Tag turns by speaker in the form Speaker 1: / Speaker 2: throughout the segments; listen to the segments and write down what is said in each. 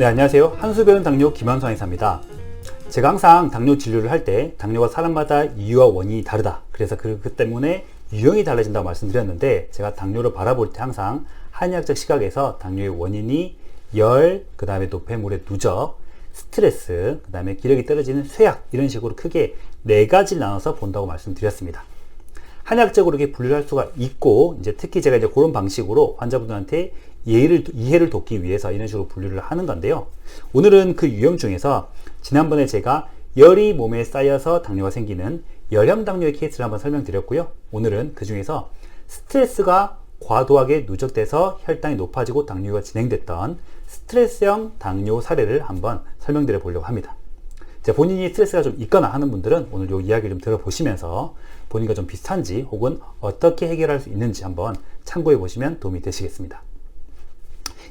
Speaker 1: 네, 안녕하세요. 한수배운 당뇨 김한수 한의사입니다. 제가 항상 당뇨 진료를 할 때 당뇨가 사람마다 이유와 원인이 다르다. 그래서 그 때문에 유형이 달라진다고 말씀드렸는데, 제가 당뇨를 바라볼 때 항상 한의학적 시각에서 당뇨의 원인이 열, 그 다음에 노폐물의 누적, 스트레스, 그 다음에 기력이 떨어지는 쇠약, 이런 식으로 크게 4가지를 나눠서 본다고 말씀드렸습니다. 한의학적으로 이렇게 분류를 할 수가 있고, 이제 특히 제가 그런 방식으로 환자분들한테 이해를 돕기 위해서 이런 식으로 분류를 하는 건데요. 오늘은 그 유형 중에서 지난번에 제가 열이 몸에 쌓여서 당뇨가 생기는 열형 당뇨의 케이스를 한번 설명드렸고요. 오늘은 그 중에서 스트레스가 과도하게 누적돼서 혈당이 높아지고 당뇨가 진행됐던 스트레스형 당뇨 사례를 한번 설명드려 보려고 합니다. 본인이 스트레스가 좀 있거나 하는 분들은 오늘 이 이야기를 좀 들어보시면서 본인과 좀 비슷한지 혹은 어떻게 해결할 수 있는지 한번 참고해 보시면 도움이 되시겠습니다.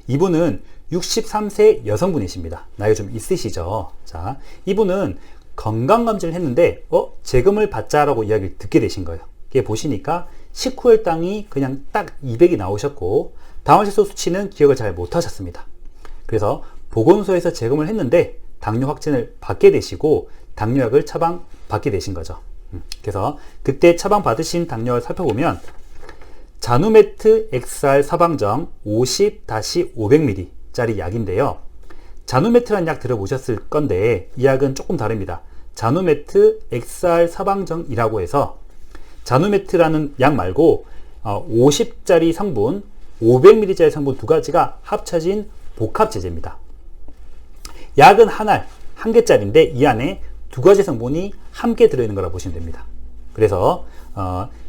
Speaker 1: 이분은 63세 여성분이십니다. 나이가 좀 있으시죠? 자, 이분은 건강검진을 했는데 재금을 받자라고 이야기를 듣게 되신 거예요. 이게 보시니까 식후혈당이 그냥 딱 200이 나오셨고 당화질소 수치는 기억을 잘 못하셨습니다. 그래서 보건소에서 재검을 했는데 당뇨 확진을 받게 되시고 당뇨약을 처방받게 되신 거죠. 그래서 그때 처방받으신 당뇨를 살펴보면 자누메트 XR 사방정 50-500ml 짜리 약인데요. 자누메트라는 약 들어보셨을 건데 이 약은 조금 다릅니다. 자누메트 XR 사방정이라고 해서 자누메트라는 약 말고 50짜리 성분, 500ml짜리 성분 두 가지가 합쳐진 복합제제입니다. 약은 한 알, 1개짜리인데 이 안에 두 가지 성분이 함께 들어있는 거라 보시면 됩니다. 그래서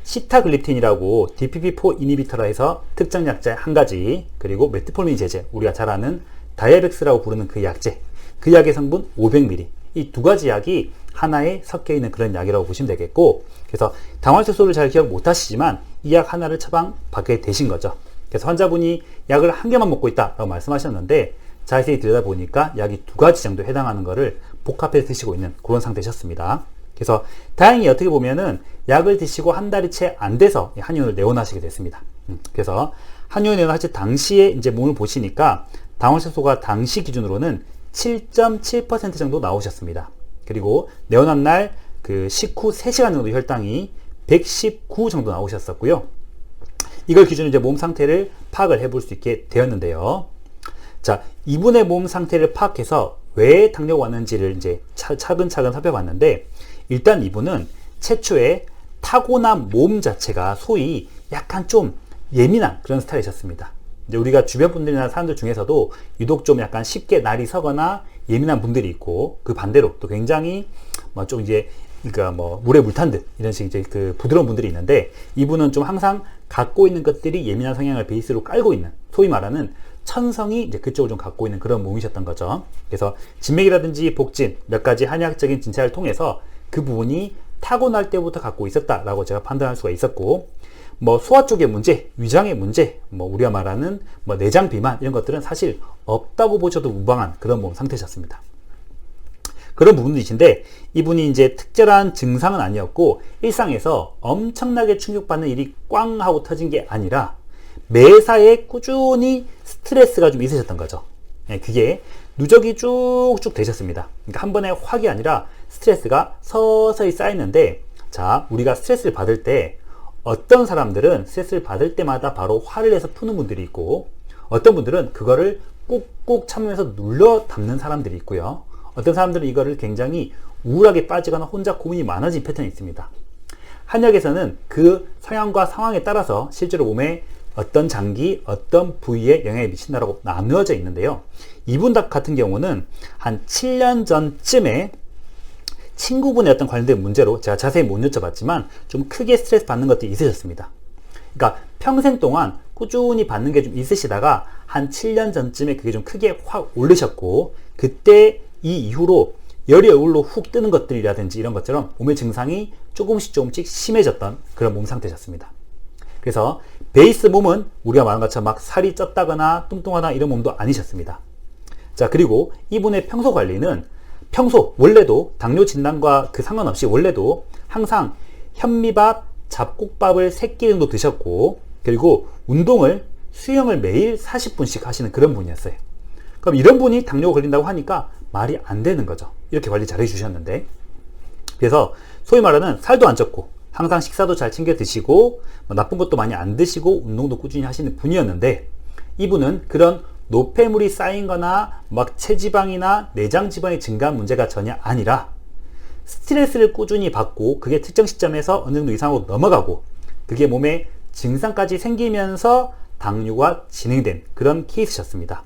Speaker 1: 시타글립틴이라고 DPP-4 이니비터라 해서 특정 약제 한 가지, 그리고 메트폴민 제제, 우리가 잘 아는 다이아백스라고 부르는 그 약제, 그 약의 성분 500ml, 이 두 가지 약이 하나에 섞여 있는 그런 약이라고 보시면 되겠고, 그래서 당화질소를 잘 기억 못 하시지만 이 약 하나를 처방받게 되신 거죠. 그래서 환자분이 약을 한 개만 먹고 있다라고 말씀하셨는데 자세히 들여다보니까 약이 두 가지 정도 해당하는 거를 복합해서 드시고 있는 그런 상태셨습니다. 그래서 다행히 어떻게 보면은 약을 드시고 한 달이 채 안 돼서 한의원을 내원하시게 됐습니다. 그래서 한의원 내원하실 당시에 이제 몸을 보시니까 당화질소가 당시 기준으로는 7.7% 정도 나오셨습니다. 그리고 내원한 날 그 식후 3시간 정도 혈당이 119 정도 나오셨었고요. 이걸 기준으로 이제 몸 상태를 파악을 해볼 수 있게 되었는데요. 자, 이분의 몸 상태를 파악해서 왜 당뇨가 왔는지를 이제 차근차근 살펴봤는데, 일단 이분은 최초에 타고난 몸 자체가 소위 약간 좀 예민한 그런 스타일이셨습니다. 이제 우리가 주변 분들이나 사람들 중에서도 유독 좀 약간 쉽게 날이 서거나 예민한 분들이 있고, 그 반대로 또 굉장히 좀 이제 그러니까 물에 물 탄 듯 이런 식 이제 그 부드러운 분들이 있는데, 이분은 좀 항상 갖고 있는 것들이 예민한 성향을 베이스로 깔고 있는, 소위 말하는 천성이 이제 그쪽을 좀 갖고 있는 그런 몸이셨던 거죠. 그래서 진맥이라든지 복진 몇 가지 한의학적인 진찰을 통해서 그 부분이 타고날 때부터 갖고 있었다라고 제가 판단할 수가 있었고, 소화 쪽의 문제, 위장의 문제, 우리가 말하는 내장 비만 이런 것들은 사실 없다고 보셔도 무방한 그런 몸 상태셨습니다. 그런 부분이신데 이분이 이제 특별한 증상은 아니었고 일상에서 엄청나게 충격받는 일이 꽝 하고 터진 게 아니라 매사에 꾸준히 스트레스가 좀 있으셨던 거죠. 그게 누적이 쭉쭉 되셨습니다. 그러니까 한 번에 확이 아니라 스트레스가 서서히 쌓이는데, 자, 우리가 스트레스를 받을 때 어떤 사람들은 스트레스를 받을 때마다 바로 화를 내서 푸는 분들이 있고, 어떤 분들은 그거를 꾹꾹 참으면서 눌러 담는 사람들이 있고요. 어떤 사람들은 이거를 굉장히 우울하게 빠지거나 혼자 고민이 많아진 패턴이 있습니다. 한약에서는 그 성향과 상황에 따라서 실제로 몸에 어떤 장기, 어떤 부위에 영향을 미친다라고 나누어져 있는데요. 이분 같은 경우는 한 7년 전쯤에 친구분의 어떤 관련된 문제로, 제가 자세히 못 여쭤봤지만 좀 크게 스트레스 받는 것들이 있으셨습니다. 그러니까 평생 동안 꾸준히 받는 게 좀 있으시다가 한 7년 전쯤에 그게 좀 크게 확 오르셨고, 그때 이 이후로 열이 얼굴로 훅 뜨는 것들이라든지 이런 것처럼 몸의 증상이 조금씩 심해졌던 그런 몸 상태셨습니다. 그래서 베이스 몸은 우리가 말한 것처럼 막 살이 쪘다거나 뚱뚱하다 이런 몸도 아니셨습니다. 자, 그리고 이분의 평소 관리는 원래도 당뇨 진단과 그 상관없이 원래도 항상 현미밥, 잡곡밥을 3끼 정도 드셨고, 그리고 운동을 수영을 매일 40분씩 하시는 그런 분이었어요. 그럼 이런 분이 당뇨가 걸린다고 하니까 말이 안 되는 거죠. 이렇게 관리 잘 해주셨는데. 그래서 소위 말하는 살도 안 쪘고 항상 식사도 잘 챙겨 드시고 뭐 나쁜 것도 많이 안 드시고 운동도 꾸준히 하시는 분이었는데, 이분은 그런 노폐물이 쌓인 거나 막 체지방이나 내장 지방의 증가한 문제가 전혀 아니라 스트레스를 꾸준히 받고 그게 특정 시점에서 어느 정도 이상으로 넘어가고 그게 몸에 증상까지 생기면서 당뇨가 진행된 그런 케이스셨습니다.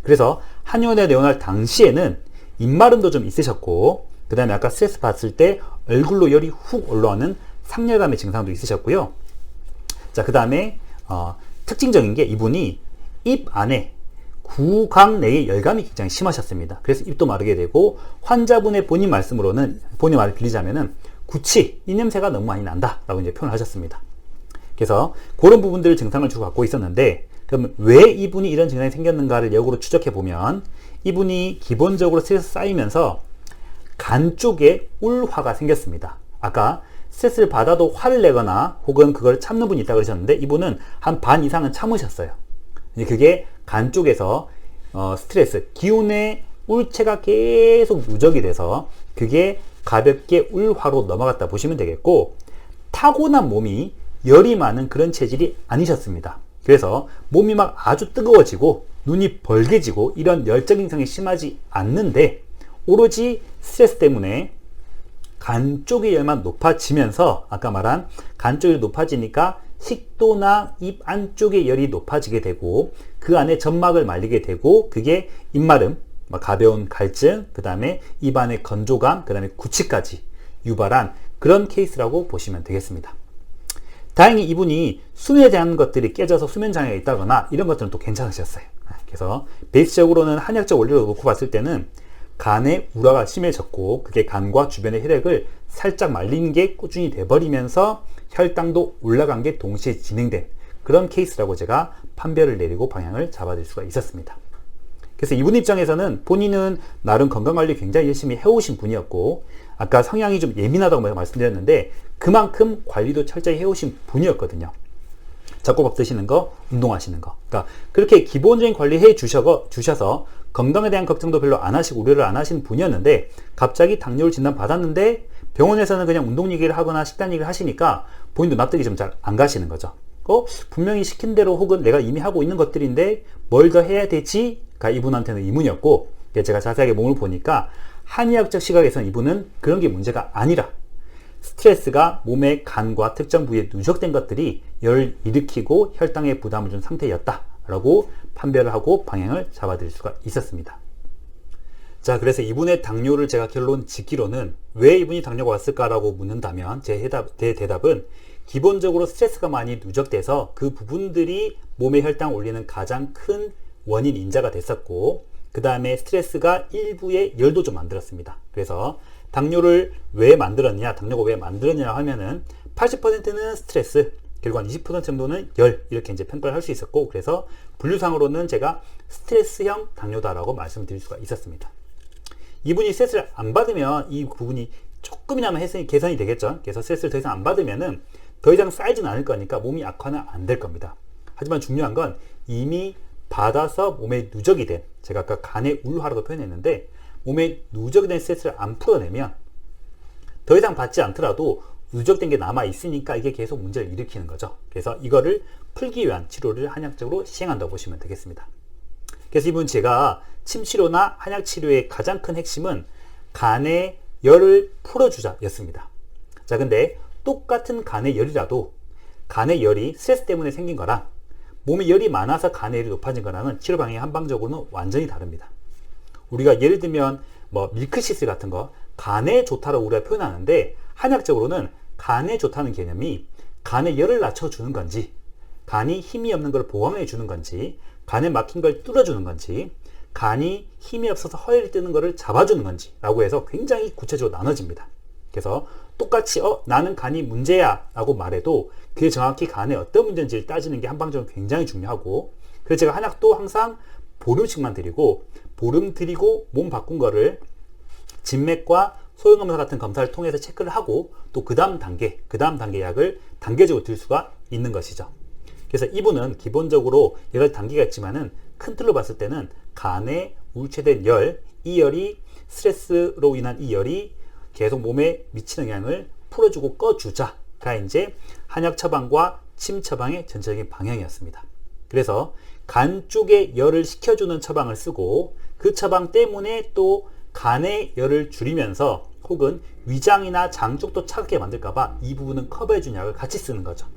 Speaker 1: 그래서 한의원에 내원할 당시에는 입마름도 좀 있으셨고, 그 다음에 아까 스트레스 받았을 때 얼굴로 열이 훅 올라오는 상열감의 증상도 있으셨고요. 자, 그 다음에 특징적인 게 이분이 입 안에 구강 내의 열감이 굉장히 심하셨습니다. 그래서 입도 마르게 되고, 환자분의 본인 말씀으로는, 본인 말을 빌리자면은 구취, 이 냄새가 너무 많이 난다 라고 이제 표현을 하셨습니다. 그래서 그런 부분들을 증상을 주로 갖고 있었는데, 그러면 왜 이분이 이런 증상이 생겼는가를 역으로 추적해 보면, 이분이 기본적으로 스트레스 쌓이면서 간 쪽에 울화가 생겼습니다. 아까 스트레스를 받아도 화를 내거나 혹은 그걸 참는 분이 있다고 그러셨는데, 이분은 한 반 이상은 참으셨어요. 그게 간 쪽에서 스트레스, 기운의 울체가 계속 누적이 돼서 그게 가볍게 울화로 넘어갔다 보시면 되겠고, 타고난 몸이 열이 많은 그런 체질이 아니셨습니다. 그래서 몸이 막 아주 뜨거워지고 눈이 벌게지고 이런 열적 인상이 심하지 않는데, 오로지 스트레스 때문에 간 쪽의 열만 높아지면서, 아까 말한 간 쪽이 높아지니까 식도나 입 안쪽의 열이 높아지게 되고 그 안에 점막을 말리게 되고, 그게 입마름, 가벼운 갈증, 그 다음에 입안의 건조감, 그 다음에 구취까지 유발한 그런 케이스라고 보시면 되겠습니다. 다행히 이분이 수면에 대한 것들이 깨져서 수면 장애가 있다거나 이런 것들은 또 괜찮으셨어요. 그래서 베이스적으로는 한약적 원리로 놓고 봤을 때는 간의 우라가 심해졌고 그게 간과 주변의 혈액을 살짝 말리는 게 꾸준히 돼버리면서 혈당도 올라간 게 동시에 진행된 그런 케이스라고 제가 판별을 내리고 방향을 잡아줄 수가 있었습니다. 그래서 이분 입장에서는 본인은 나름 건강관리 굉장히 열심히 해오신 분이었고, 아까 성향이 좀 예민하다고 말씀드렸는데 그만큼 관리도 철저히 해오신 분이었거든요. 잡곡밥 드시는 거, 운동하시는 거. 그러니까 그렇게 기본적인 관리 해 주셔서 건강에 대한 걱정도 별로 안 하시고 우려를 안 하시는 분이었는데, 갑자기 당뇨를 진단 받았는데 병원에서는 그냥 운동 얘기를 하거나 식단 얘기를 하시니까 본인도 납득이 좀 잘 안 가시는 거죠. 분명히 시킨 대로 혹은 내가 이미 하고 있는 것들인데 뭘 더 해야 되지가 이분한테는 의문이었고, 제가 자세하게 몸을 보니까 한의학적 시각에서는 이분은 그런 게 문제가 아니라 스트레스가 몸의 간과 특정 부위에 누적된 것들이 열을 일으키고 혈당에 부담을 준 상태였다라고 판별을 하고 방향을 잡아드릴 수가 있었습니다. 자, 그래서 이분의 당뇨를 제가 결론 짓기로는 왜 이분이 당뇨가 왔을까라고 묻는다면 제 대답은 기본적으로 스트레스가 많이 누적돼서 그 부분들이 몸의 혈당을 올리는 가장 큰 원인 인자가 됐었고, 그 다음에 스트레스가 일부의 열도 좀 만들었습니다. 그래서 당뇨가 왜 만들었냐 하면은 80%는 스트레스, 그리고 한 20% 정도는 열, 이렇게 이제 평가를 할 수 있었고, 그래서 분류상으로는 제가 스트레스형 당뇨다라고 말씀드릴 수가 있었습니다. 이분이 스트레스를 안 받으면 이 부분이 조금이나마 개선이 되겠죠. 그래서 스트레스를 더 이상 안 받으면은 더 이상 쌓이지는 않을 거니까 몸이 악화는 안 될 겁니다. 하지만 중요한 건 이미 받아서 몸에 누적이 된, 제가 아까 간의 울화라고 표현했는데, 몸에 누적이 된 스트레스를 안 풀어내면 더 이상 받지 않더라도 누적된 게 남아 있으니까 이게 계속 문제를 일으키는 거죠. 그래서 이거를 풀기 위한 치료를 한약적으로 시행한다고 보시면 되겠습니다. 그래서 이분 제가 침치료나 한약 치료의 가장 큰 핵심은 간의 열을 풀어주자 였습니다. 자, 근데 똑같은 간의 열이라도 간의 열이 스트레스 때문에 생긴 거랑 몸에 열이 많아서 간의 열이 높아진 거랑은 치료 방향이 한방적으로는 완전히 다릅니다. 우리가 예를 들면 밀크시슬 같은 거 간에 좋다라고 우리가 표현하는데, 한약적으로는 간에 좋다는 개념이 간의 열을 낮춰주는 건지, 간이 힘이 없는 걸 보강해 주는 건지, 간에 막힌 걸 뚫어주는 건지, 간이 힘이 없어서 허리를 뜨는 것을 잡아주는 건지 라고 해서 굉장히 구체적으로 나눠집니다. 그래서 똑같이 나는 간이 문제야 라고 말해도 그게 정확히 간에 어떤 문제인지를 따지는 게 한방적으로 굉장히 중요하고, 그래서 제가 한약도 항상 보름씩만 드리고, 보름 드리고 몸 바꾼 거를 진맥과 소형검사 같은 검사를 통해서 체크를 하고, 또 그 다음 단계 약을 단계적으로 들 수가 있는 것이죠. 그래서 이분은 기본적으로 여러 단계가 있지만은 큰 틀로 봤을 때는 간에 우울체된 열, 이 열이 스트레스로 인한 이 열이 계속 몸에 미치는 영향을 풀어주고 꺼주자가 이제 한약 처방과 침 처방의 전체적인 방향이었습니다. 그래서 간 쪽에 열을 식혀주는 처방을 쓰고 그 처방 때문에 또 간의 열을 줄이면서 혹은 위장이나 장 쪽도 차갑게 만들까봐 이 부분은 커버해준 약을 같이 쓰는 거죠.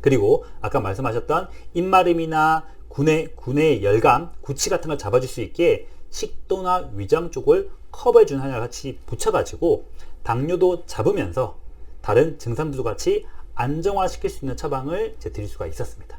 Speaker 1: 그리고 아까 말씀하셨던 입마름이나 구내의 열감, 구취 같은 걸 잡아줄 수 있게 식도나 위장 쪽을 커버해주는 한약을 같이 붙여가지고 당뇨도 잡으면서 다른 증상들도 같이 안정화시킬 수 있는 처방을 드릴 수가 있었습니다.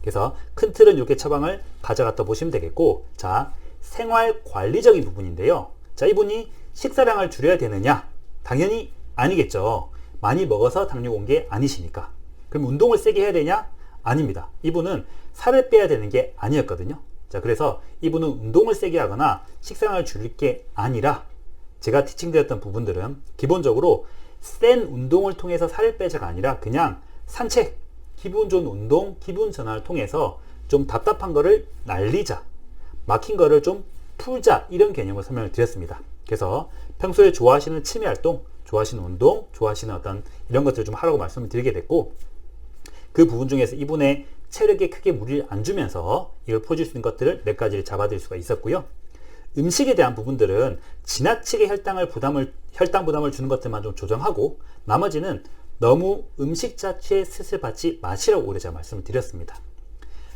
Speaker 1: 그래서 큰 틀은 이렇게 처방을 가져갔다 보시면 되겠고, 자, 생활 관리적인 부분인데요. 자, 이분이 식사량을 줄여야 되느냐? 당연히 아니겠죠. 많이 먹어서 당뇨 온 게 아니시니까. 그럼 운동을 세게 해야 되냐? 아닙니다. 이분은 살을 빼야 되는 게 아니었거든요. 자, 그래서 이분은 운동을 세게 하거나 식사량을 줄일 게 아니라 제가 티칭드렸던 부분들은 기본적으로 센 운동을 통해서 살을 빼자가 아니라 그냥 산책, 기분 좋은 운동, 기분 전환을 통해서 좀 답답한 거를 날리자, 막힌 거를 좀 풀자, 이런 개념을 설명을 드렸습니다. 그래서 평소에 좋아하시는 취미 활동, 좋아하시는 운동, 좋아하시는 어떤 이런 것들을 좀 하라고 말씀을 드리게 됐고, 그 부분 중에서 이분의 체력에 크게 무리를 안 주면서 이걸 풀어줄 수 있는 것들을 몇 가지를 잡아드릴 수가 있었고요. 음식에 대한 부분들은 지나치게 혈당 부담을 주는 것들만 좀 조정하고, 나머지는 너무 음식 자체에 스트레스를 받지 마시라고 오래 제가 말씀을 드렸습니다.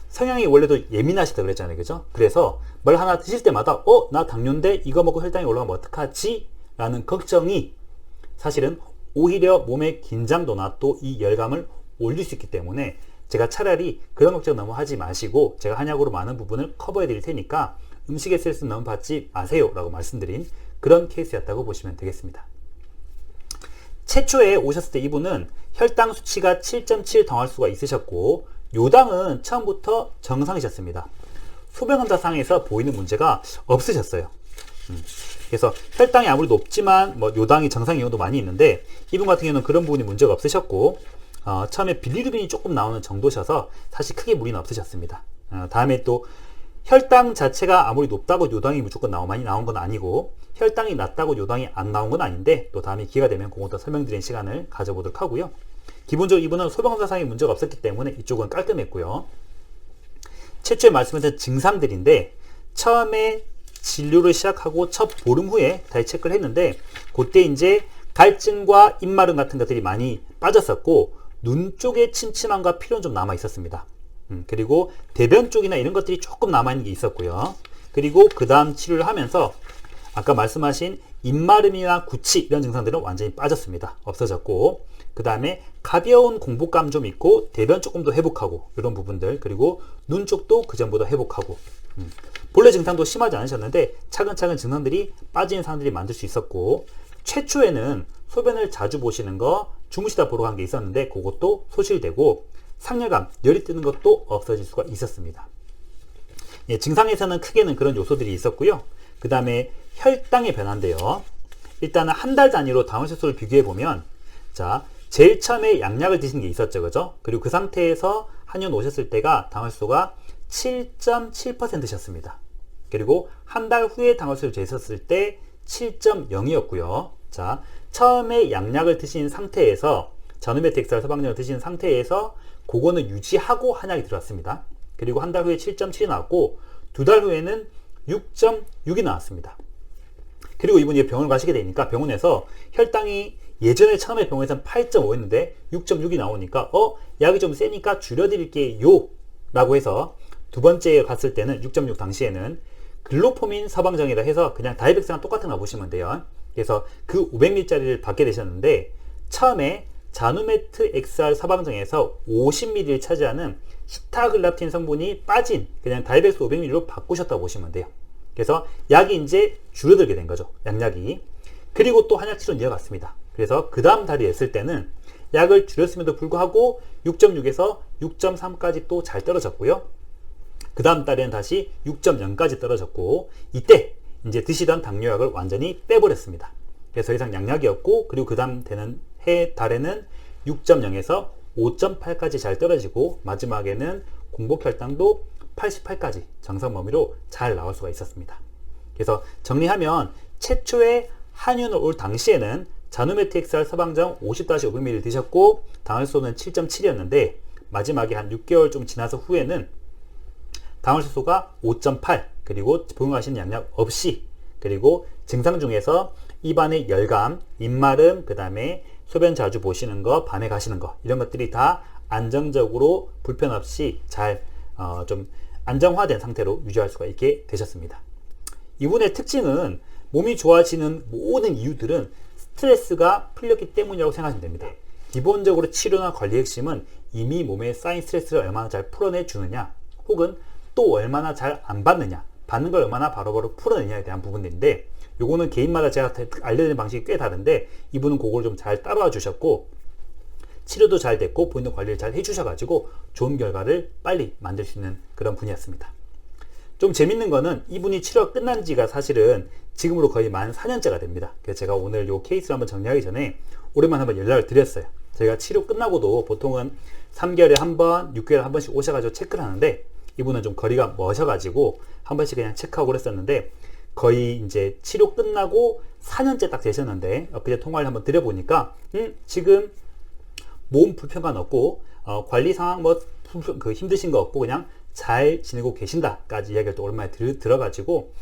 Speaker 1: 성향이 원래도 예민하시다 그랬잖아요, 그죠? 그래서 뭘 하나 드실 때마다 나 당뇨인데 이거 먹고 혈당이 올라가면 어떡하지? 라는 걱정이 사실은 오히려 몸의 긴장도나 또 이 열감을 올릴 수 있기 때문에 제가 차라리 그런 걱정 너무 하지 마시고 제가 한약으로 많은 부분을 커버해 드릴 테니까 음식의 스트레스 너무 받지 마세요 라고 말씀드린 그런 케이스였다고 보시면 되겠습니다. 최초에 오셨을 때 이분은 혈당 수치가 7.7 덩할 수가 있으셨고 요당은 처음부터 정상이셨습니다. 소변검사상에서 보이는 문제가 없으셨어요. 그래서 혈당이 아무리 높지만 요당이 정상인 경우도 많이 있는데 이분 같은 경우는 그런 부분이 문제가 없으셨고 처음에 빌리루빈이 조금 나오는 정도셔서 사실 크게 무리는 없으셨습니다. 다음에 또 혈당 자체가 아무리 높다고 요당이 무조건 많이 나온 건 아니고 혈당이 낮다고 요당이 안 나온 건 아닌데 또 다음에 기회가 되면 그것도 설명드리는 시간을 가져보도록 하고요. 기본적으로 이분은 소변검사상에 문제가 없었기 때문에 이쪽은 깔끔했고요. 최초에 말씀드린 증상들인데 처음에 진료를 시작하고 첫 보름 후에 다시 체크를 했는데 그때 이제 갈증과 입마름 같은 것들이 많이 빠졌었고 눈 쪽에 침침함과 피로는 좀 남아 있었습니다. 그리고 대변 쪽이나 이런 것들이 조금 남아있는 게 있었고요. 그리고 그 다음 치료를 하면서 아까 말씀하신 입마름이나 구취 이런 증상들은 완전히 빠졌습니다. 없어졌고 그 다음에 가벼운 공복감 좀 있고 대변 조금 더 회복하고 이런 부분들, 그리고 눈 쪽도 그 전보다 회복하고 본래 증상도 심하지 않으셨는데 차근차근 증상들이 빠지는 상황들이 만들 수 있었고, 최초에는 소변을 자주 보시는 거 주무시다 보러 간 게 있었는데 그것도 소실되고 상열감, 열이 뜨는 것도 없어질 수가 있었습니다. 예, 증상에서는 크게는 그런 요소들이 있었고요. 그 다음에 혈당의 변화인데요. 일단은 한 달 단위로 당뇨수를 비교해 보면, 자, 제일 처음에 양약을 드신 게 있었죠, 그죠? 그리고 그 상태에서 한의원 오셨을 때가 당뇨수가 7.7%셨습니다. 그리고 한 달 후에 당뇨수를 재셨을 때 7.0이었고요. 자, 처음에 양약을 드신 상태에서 자누메틱스알 처방전을 드신 상태에서 그거는 유지하고 한약이 들어왔습니다. 그리고 한 달 후에 7.7이 나왔고 두 달 후에는 6.6이 나왔습니다. 그리고 이분이 병원을 가시게 되니까 병원에서 혈당이 예전에 처음에 병원에서는 8.5였는데 6.6이 나오니까 약이 좀 세니까 줄여드릴게요 라고 해서 두 번째 갔을 때는 6.6 당시에는 글로포민 서방정이라 해서 그냥 다이백스랑 똑같은 거 보시면 돼요. 그래서 그 500ml짜리를 받게 되셨는데 처음에 자누메트 XR 서방정에서 50ml를 차지하는 시타글라틴 성분이 빠진 그냥 다이백스 500ml로 바꾸셨다고 보시면 돼요. 그래서 약이 이제 줄어들게 된 거죠. 양약이. 그리고 또 한약 치료는 이어갔습니다. 그래서 그 다음 달이 됐을 때는 약을 줄였음에도 불구하고 6.6에서 6.3까지 또 잘 떨어졌고요. 그 다음 달에는 다시 6.0까지 떨어졌고 이때 이제 드시던 당뇨약을 완전히 빼버렸습니다. 그래서 더 이상 양약이었고, 그리고 그 다음 되는 달에는 6.0에서 5.8까지 잘 떨어지고 마지막에는 공복혈당도 88까지 정상 범위로 잘 나올 수가 있었습니다. 그래서 정리하면 최초의 한의원을 올 당시에는 자누메트 XR 서방정 50-500ml 드셨고 당혈소는 7.7이었는데 마지막에 한 6개월 좀 지나서 후에는 당혈소가 5.8 그리고 복용하시는 양약 없이 그리고 증상 중에서 입안의 열감, 입마름, 그 다음에 소변 자주 보시는 거, 밤에 가시는 거 이런 것들이 다 안정적으로 불편 없이 잘 좀 안정화된 상태로 유지할 수가 있게 되셨습니다. 이분의 특징은 몸이 좋아지는 모든 이유들은 스트레스가 풀렸기 때문이라고 생각하시면 됩니다. 기본적으로 치료나 관리 핵심은 이미 몸에 쌓인 스트레스를 얼마나 잘 풀어내 주느냐 혹은 또 얼마나 잘 안 받느냐 받는 걸 얼마나 바로바로 풀어내냐에 대한 부분인데 요거는 개인마다 제가 알려드리는 방식이 꽤 다른데 이분은 그걸 좀 잘 따라와 주셨고 치료도 잘 됐고 본인도 관리를 잘 해주셔가지고 좋은 결과를 빨리 만들 수 있는 그런 분이었습니다. 좀 재밌는 거는 이분이 치료가 끝난 지가 사실은 지금으로 거의 만 4년째가 됩니다. 그래서 제가 오늘 요 케이스를 한번 정리하기 전에 오랜만에 한번 연락을 드렸어요. 제가 치료 끝나고도 보통은 3개월에 한 번, 6개월에 한 번씩 오셔가지고 체크를 하는데 이분은 좀 거리가 머셔가지고 한 번씩 그냥 체크하고 그랬었는데 거의 이제 치료 끝나고 4년째 딱 되셨는데 그제 통화를 한번 드려보니까 지금 몸 불편감 없고 관리 상황 뭐 힘드신 거 없고 그냥 잘 지내고 계신다까지 이야기를 또 오랜만에 들어가지고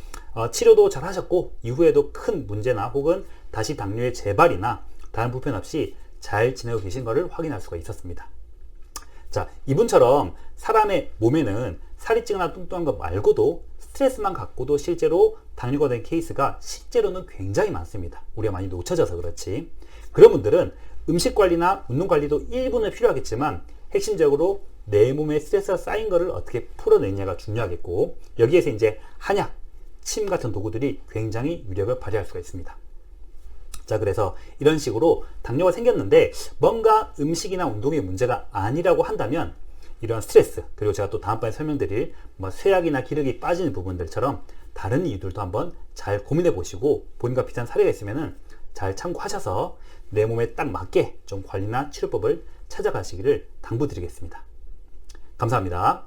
Speaker 1: 치료도 잘 하셨고 이후에도 큰 문제나 혹은 다시 당뇨의 재발이나 다른 불편 없이 잘 지내고 계신 것을 확인할 수가 있었습니다. 자, 이분처럼 사람의 몸에는 살이 찌거나 뚱뚱한 것 말고도 스트레스만 갖고도 실제로 당뇨가 된 케이스가 실제로는 굉장히 많습니다. 우리가 많이 놓쳐져서 그렇지. 그런 분들은 음식 관리나 운동 관리도 일부는 필요하겠지만 핵심적으로 내 몸에 스트레스가 쌓인 거를 어떻게 풀어내냐가 중요하겠고 여기에서 이제 한약, 침 같은 도구들이 굉장히 위력을 발휘할 수가 있습니다. 자, 그래서 이런 식으로 당뇨가 생겼는데 뭔가 음식이나 운동의 문제가 아니라고 한다면 이런 스트레스 그리고 제가 또 다음번에 설명드릴 뭐 쇠약이나 기력이 빠지는 부분들처럼 다른 이유들도 한번 잘 고민해 보시고 본인과 비슷한 사례가 있으면은 잘 참고하셔서 내 몸에 딱 맞게 좀 관리나 치료법을 찾아가시기를 당부드리겠습니다. 감사합니다.